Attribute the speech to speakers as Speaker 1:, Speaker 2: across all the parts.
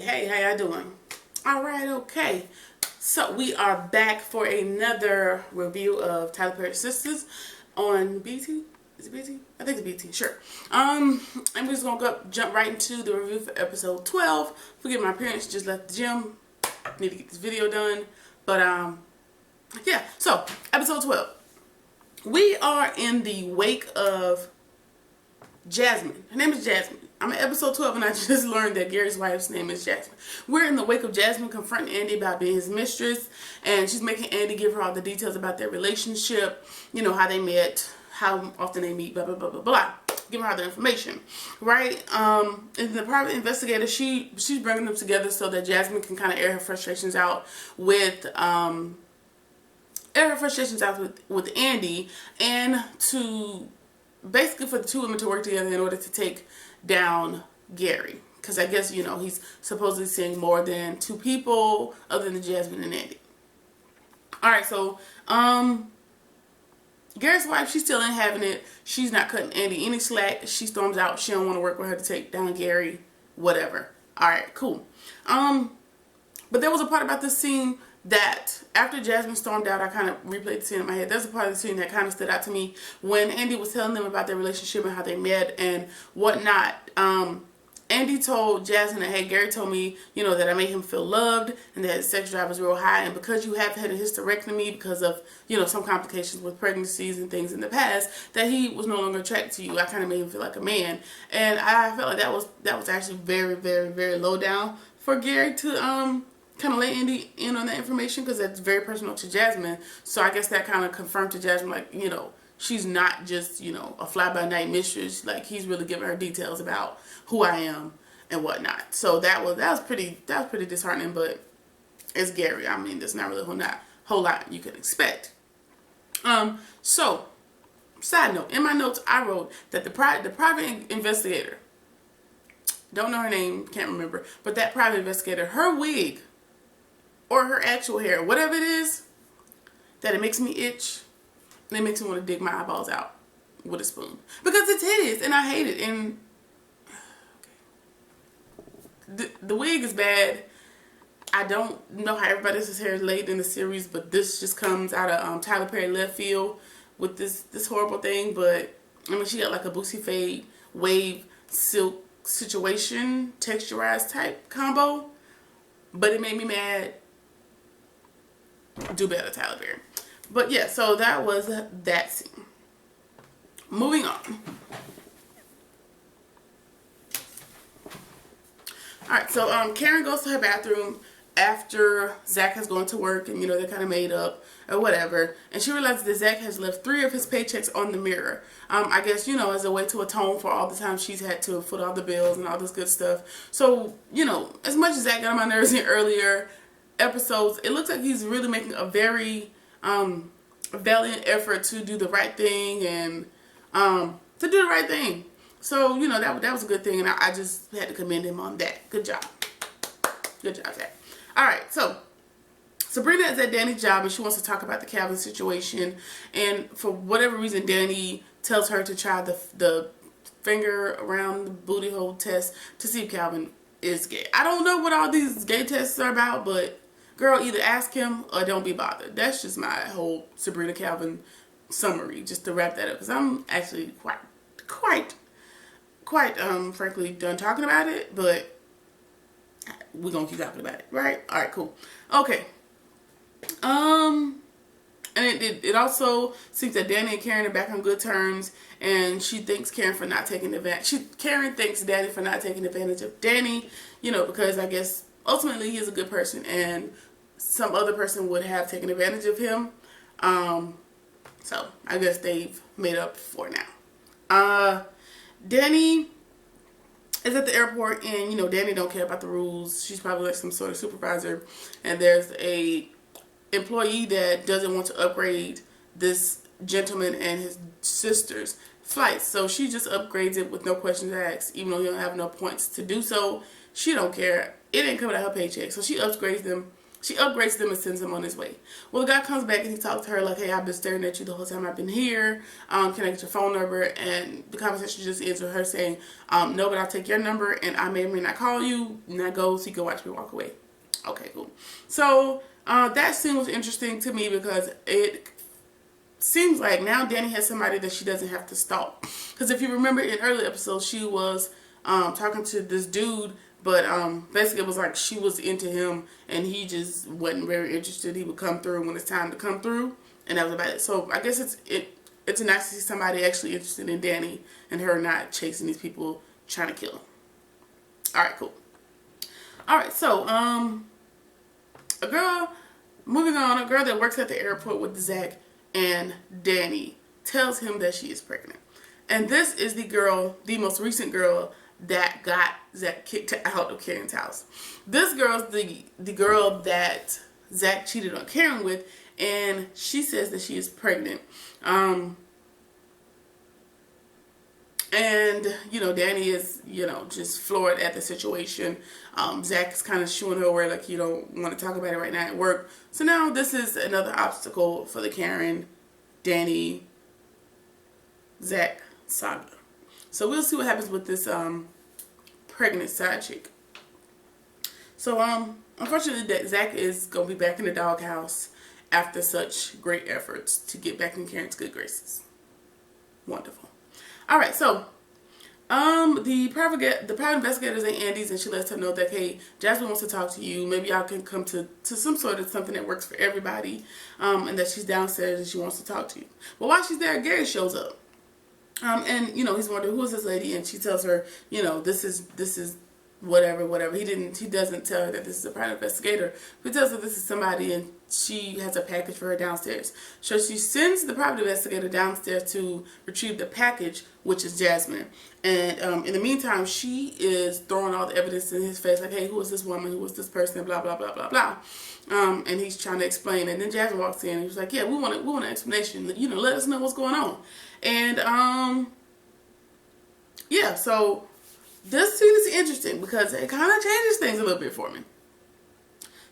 Speaker 1: Hey, how y'all doing? All right, okay. So we are back for another review of Tyler Perry's Sisters on BT. Is it BT? I think it's BT. Sure. And we're just gonna jump right into the review for episode 12. Forgive my parents, just left the gym. Need to get this video done, but yeah. So episode 12. We are in the wake of Jasmine. Her name is Jasmine. I'm at episode 12 and I just learned that Gary's wife's name is Jasmine. We're in the wake of Jasmine confronting Andy about being his mistress, and she's making Andy give her all the details about their relationship, you know, how they met, how often they meet, blah, blah, blah, blah, blah. Give her all the information, right? And the private investigator, she's bringing them together so that Jasmine can kind of air her frustrations out with with Andy, and to basically for the two women to work together in order to take down Gary, because I guess, you know, he's supposedly seeing more than two people other than Jasmine and Andy. All right, so Gary's wife, she's still ain't having it. She's not cutting Andy any slack. She storms out. She don't want to work with her to take down Gary. Whatever. All right, cool. But there was a part about this scene that after Jasmine stormed out, I kind of replayed the scene in my head. There's a part of the scene that kind of stood out to me when Andy was telling them about their relationship and how they met and whatnot. Andy told Jasmine that, hey, Gary told me, you know, that I made him feel loved and that his sex drive was real high, and because you have had a hysterectomy because of, you know, some complications with pregnancies and things in the past, that he was no longer attracted to you. I kind of made him feel like a man, and I felt like that was actually very, very, very low down for Gary to kind of let Andy in on that information, because that's very personal to Jasmine. So I guess that kind of confirmed to Jasmine, like, you know, she's not just, you know, a fly-by-night mistress. Like, he's really giving her details about who I am and whatnot. So that was pretty disheartening, but it's Gary. I mean, there's not really a whole lot you could expect. So side note, in my notes I wrote that the private investigator, don't know her name, can't remember, but that private investigator, her wig or her actual hair, whatever it is, that it makes me itch and it makes me want to dig my eyeballs out with a spoon, because it's hideous and I hate it. And the wig is bad. I don't know how everybody else's hair is laid in the series, but this just comes out of Tyler Perry left field with this horrible thing. But I mean, she got like a Boosie fade wave silk situation texturized type combo, but it made me mad. Do better, Tyler Perry. But yeah, so that was that scene. Moving on. Alright, so Karen goes to her bathroom after Zach has gone to work, and, you know, they're kind of made up or whatever, and she realizes that Zach has left 3 of his paychecks on the mirror. I guess, you know, as a way to atone for all the time she's had to foot all the bills and all this good stuff. So, you know, as much as Zach got on my nerves in earlier episodes, it looks like he's really making a very valiant effort to do the right thing and to do the right thing. So, you know, that was a good thing, and I just had to commend him on that. Good job. Good job, Zach. Alright, so Sabrina is at Danny's job and she wants to talk about the Calvin situation, and for whatever reason Danny tells her to try the finger around the booty hole test to see if Calvin is gay. I don't know what all these gay tests are about, but girl, either ask him or don't be bothered. That's just my whole Sabrina Calvin summary, just to wrap that up, because I'm actually quite frankly done talking about it, but we're gonna keep talking about it, right? All right, cool. Okay. And it also seems that Danny and Karen are back on good terms, and she thanks Karen for not taking advantage. Karen thanks Danny for not taking advantage of Danny, you know, because I guess ultimately he is a good person, and some other person would have taken advantage of him. So I guess they've made up for now. Danny is at the airport, and, you know, Danny don't care about the rules. She's probably like some sort of supervisor, and there's a employee that doesn't want to upgrade this gentleman and his sister's flights, so she just upgrades it with no questions asked, even though he don't have no points to do so. She don't care. It ain't coming out her paycheck, so she upgrades them She upgrades them and sends him on his way. Well, the guy comes back and he talks to her like, hey, I've been staring at you the whole time I've been here. Can I get your phone number? And the conversation just ends with her saying, no, but I'll take your number and I may or may not call you. And I go so you can watch me walk away. Okay, cool. So that scene was interesting to me because it seems like now Danny has somebody that she doesn't have to stalk. Because if you remember in early episodes, she was talking to this dude, but basically it was like she was into him and he just wasn't very interested. He would come through when it's time to come through, and that was about it. So I guess it's nice to see somebody actually interested in Danny and her not chasing these people trying to kill him. Alright, cool. Alright, so moving on, a girl that works at the airport with Zach and Danny tells him that she is pregnant. And this is the girl, the most recent girl that got Zach kicked out of Karen's house. This girl's the girl that Zach cheated on Karen with, and she says that she is pregnant. And, you know, Danny is, you know, just floored at the situation. Zach is kind of shooing her away like you don't want to talk about it right now at work. So now this is another obstacle for the Karen, Danny, Zach saga. So we'll see what happens with this pregnant side chick. So unfortunately Zach is going to be back in the doghouse after such great efforts to get back in Karen's good graces. Wonderful. Alright, so the private investigator is at Andy's and she lets her know that, hey, Jasmine wants to talk to you. Maybe y'all can come to some sort of something that works for everybody. And that she's downstairs and she wants to talk to you. But while she's there, Gary shows up. And, you know, he's wondering, who is this lady? And she tells her, you know, this is whatever. He doesn't tell her that this is a private investigator. He tells her this is somebody and she has a package for her downstairs. So she sends the private investigator downstairs to retrieve the package, which is Jasmine. And in the meantime, she is throwing all the evidence in his face, like, hey, who is this woman? Who is this person? Blah, blah, blah, blah, blah. And he's trying to explain. And then Jasmine walks in and he's like, yeah, we want an explanation. You know, let us know what's going on. And yeah, so this scene is interesting because it kind of changes things a little bit for me.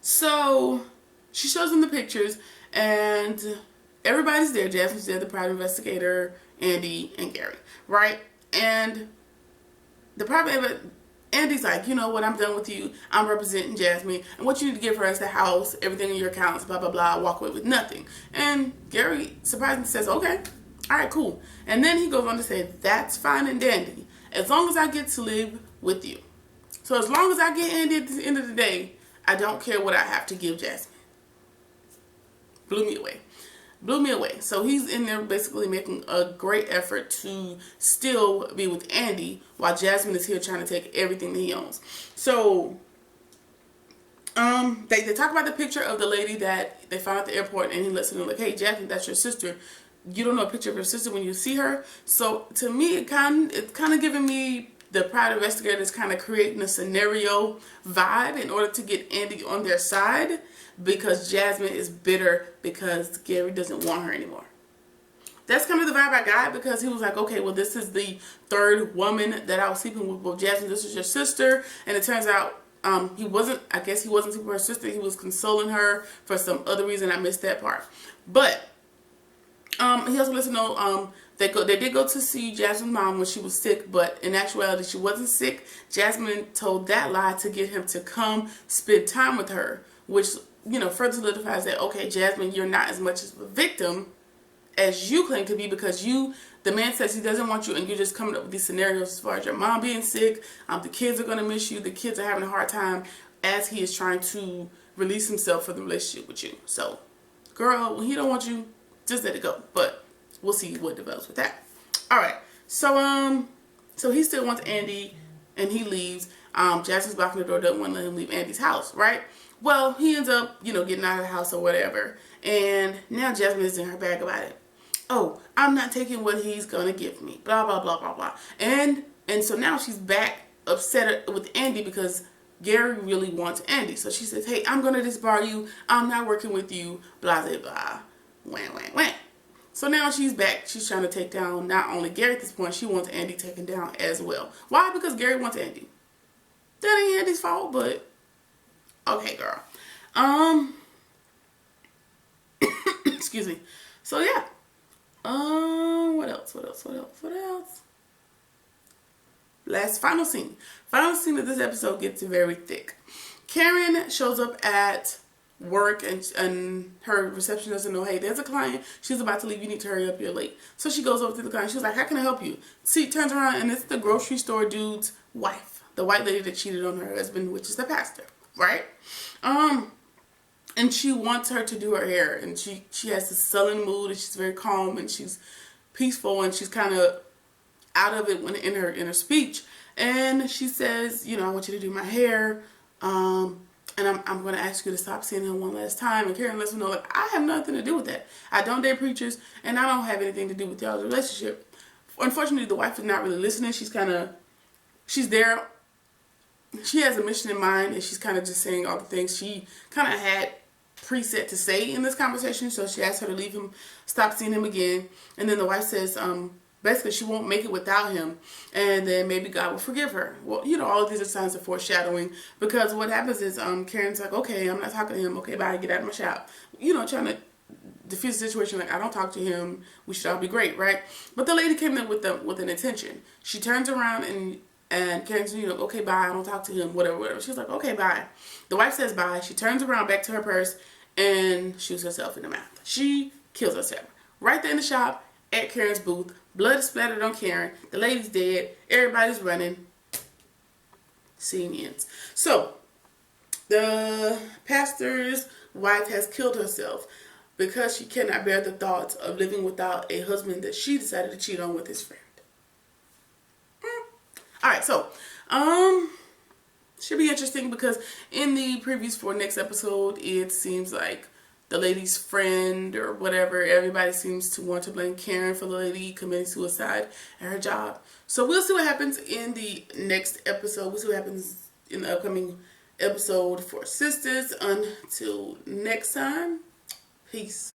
Speaker 1: So she shows them the pictures and everybody's there. Jasmine's there, the private investigator, Andy, and Gary, right? And the private Andy's like, you know what, I'm done with you. I'm representing Jasmine. And what you need to give her is the house, everything in your accounts, blah, blah, blah. Walk away with nothing. And Gary surprisingly says, okay, all right, cool. And then he goes on to say, that's fine and dandy, as long as I get to live with you. So as long as I get Andy at the end of the day, I don't care what I have to give Jasmine. Blew me away. Blew me away. So he's in there basically making a great effort to still be with Andy while Jasmine is here trying to take everything that he owns. So they talk about the picture of the lady that they found at the airport, and he lets her know, like, hey, Jasmine, that's your sister. You don't know a picture of her sister when you see her. So to me, it's kind of giving me the private investigators kind of creating a scenario vibe in order to get Andy on their side, because Jasmine is bitter because Gary doesn't want her anymore. That's kind of the vibe I got, because he was like, okay, well, this is the third woman that I was sleeping with. Well, Jasmine, this is your sister. And it turns out I guess he wasn't sleeping with her sister. He was consoling her for some other reason. I missed that part. But he also lets her know they did go to see Jasmine's mom when she was sick, but in actuality she wasn't sick. Jasmine told that lie to get him to come spend time with her, which, you know, further solidifies that, okay, Jasmine, you're not as much of a victim as you claim to be, because the man says he doesn't want you, and you're just coming up with these scenarios as far as your mom being sick, the kids are going to miss you, the kids are having a hard time as he is trying to release himself from the relationship with you. So, girl, when he don't want you, just let it go. But we'll see what develops with that. Alright, so he still wants Andy, and he leaves. Jasmine's blocking the door, doesn't want to let him leave Andy's house, right? Well, he ends up, you know, getting out of the house or whatever. And now Jasmine is in her bag about it. Oh, I'm not taking what he's going to give me. Blah, blah, blah, blah, blah. And so now she's back upset with Andy because Gary really wants Andy. So she says, hey, I'm going to disbar you. I'm not working with you. Blah, blah, blah. Wham, wham, wham. So now she's back. She's trying to take down not only Gary at this point, she wants Andy taken down as well. Why? Because Gary wants Andy. That ain't Andy's fault, but okay, girl. Excuse me. So yeah. What else? What else? What else? What else? Final scene. Final scene of this episode gets very thick. Karen shows up at work and her reception doesn't know, hey, there's a client. She's about to leave. You need to hurry up. You're late. So she goes over to the client. She's like, how can I help you? See, turns around and it's the grocery store dude's wife. The white lady that cheated on her husband, which is the pastor. Right? And she wants her to do her hair. And she has this sullen mood and she's very calm and she's peaceful and she's kind of out of it when in her speech. And she says, I want you to do my hair. And I'm going to ask you to stop seeing him one last time. And Karen lets me know, like, I have nothing to do with that. I don't date preachers, and I don't have anything to do with y'all's relationship. Unfortunately, the wife is not really listening. She's there. She has a mission in mind, and she's kind of just saying all the things she kind of had preset to say in this conversation. So she asked her to leave him, stop seeing him again. And then the wife says, basically, she won't make it without him, and then maybe God will forgive her. Well, all of these are signs of foreshadowing, because what happens is Karen's like, okay, I'm not talking to him. Okay, bye, get out of my shop. Trying to diffuse the situation, like, I don't talk to him. We should all be great, right? But the lady came in with an intention. She turns around and Karen's, okay, bye, I don't talk to him, whatever. She's like, okay, bye. The wife says bye. She turns around back to her purse and shoots herself in the mouth. She kills herself right there in the shop at Karen's booth. Blood is splattered on Karen. The lady's dead. Everybody's running. Scene ends. So, the pastor's wife has killed herself because she cannot bear the thoughts of living without a husband that she decided to cheat on with his friend. Alright, so, should be interesting because in the previews for next episode, it seems like the lady's friend or whatever, everybody seems to want to blame Karen for the lady committing suicide at her job. So we'll see what happens in the next episode. We'll see what happens in the upcoming episode for SISTAS. Until next time, peace.